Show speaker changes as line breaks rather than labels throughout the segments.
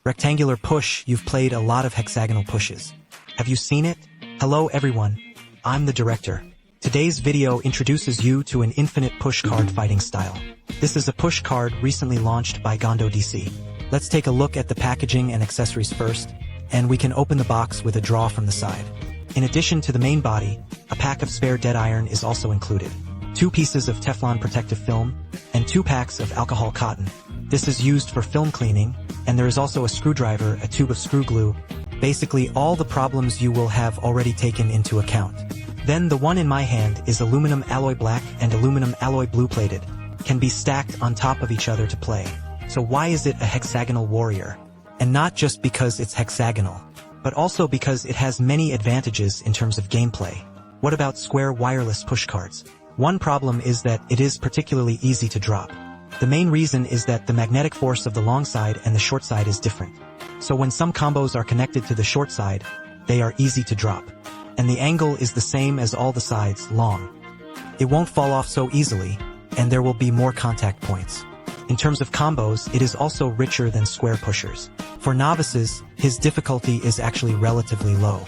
Rectangular push, you've played a lot of hexagonal pushes. Have you seen it? Hello everyone, I'm the director. Today's video introduces you to an infinite push card fighting style. This is a push card recently launched by Gondo DC. Let's take a look at the packaging and accessories first, and we can open the box with a draw from the side. In addition to the main body, a pack of spare dead iron is also included. 2 pieces of Teflon protective film, and 2 packs of alcohol cotton. This is used for film cleaning, and there is also a screwdriver, a tube of screw glue, basically all the problems you will have already taken into account. Then the one in my hand is aluminum alloy black and aluminum alloy blue plated, can be stacked on top of each other to play. So why is it a hexagonal warrior? And not just because it's hexagonal, but also because it has many advantages in terms of gameplay. What about square wireless push cards? One problem is that it is particularly easy to drop. The main reason is that the magnetic force of the long side and the short side is different. So when some combos are connected to the short side, they are easy to drop. And the angle is the same as all the sides, long. It won't fall off so easily, and there will be more contact points. In terms of combos, it is also richer than square pushers. For novices, his difficulty is actually relatively low.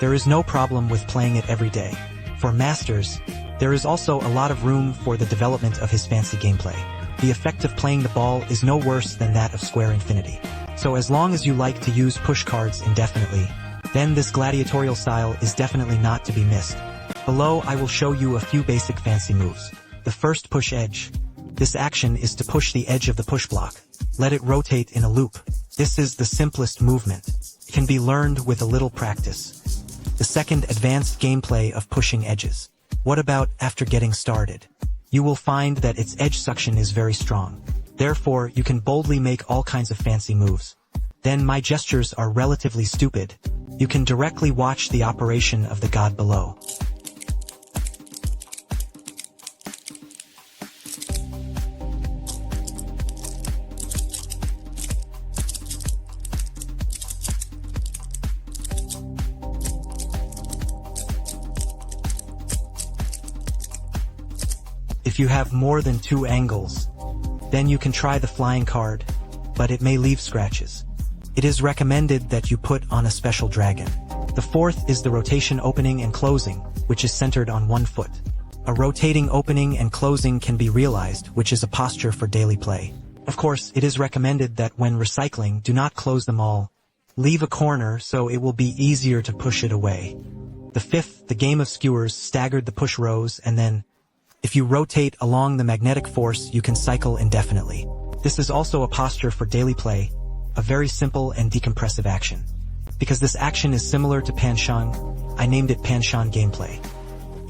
There is no problem with playing it every day. For masters, there is also a lot of room for the development of his fancy gameplay. The effect of playing the ball is no worse than that of Square Infinity. So as long as you like to use push cards indefinitely, then this gladiatorial style is definitely not to be missed. Below I will show you a few basic fancy moves. The first, push edge. This action is to push the edge of the push block. Let it rotate in a loop. This is the simplest movement. It can be learned with a little practice. The second, advanced gameplay of pushing edges. What about after getting started? You will find that its edge suction is very strong. Therefore, you can boldly make all kinds of fancy moves. Then my gestures are relatively stupid. You can directly watch the operation of the god below. If you have more than 2 angles, then you can try the flying card, but it may leave scratches. It is recommended that you put on a special dragon. The fourth is the rotation opening and closing, which is centered on 1 foot. A rotating opening and closing can be realized, which is a posture for daily play. Of course, it is recommended that when recycling, do not close them all. Leave a corner so it will be easier to push it away. The fifth, the game of skewers, staggered the push rows, and then if you rotate along the magnetic force, you can cycle indefinitely. This is also a posture for daily play, a very simple and decompressive action. Because this action is similar to Panshang, I named it Panshang gameplay.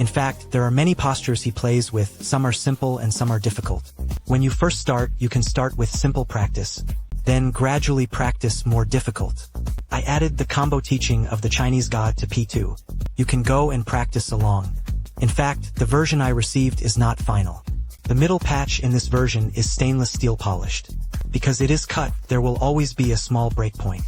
In fact, there are many postures he plays with, some are simple and some are difficult. When you first start, you can start with simple practice, then gradually practice more difficult. I added the combo teaching of the Chinese god to P2. You can go and practice along. In fact, the version I received is not final. The middle patch in this version is stainless steel polished. Because it is cut, there will always be a small breakpoint.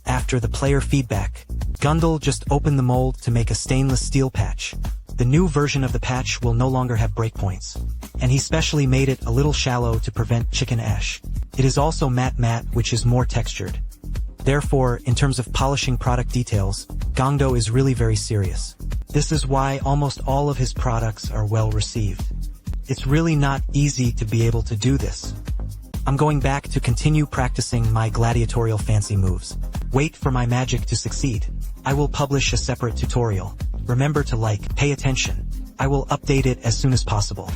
After the player feedback, Gundel just opened the mold to make a stainless steel patch. The new version of the patch will no longer have breakpoints, and he specially made it a little shallow to prevent chicken ash. It is also matte, which is more textured. Therefore, in terms of polishing product details, Gondo is really very serious. This is why almost all of his products are well received. It's really not easy to be able to do this. I'm going back to continue practicing my gladiatorial fancy moves. Wait for my magic to succeed. I will publish a separate tutorial. Remember to like, pay attention. I will update it as soon as possible.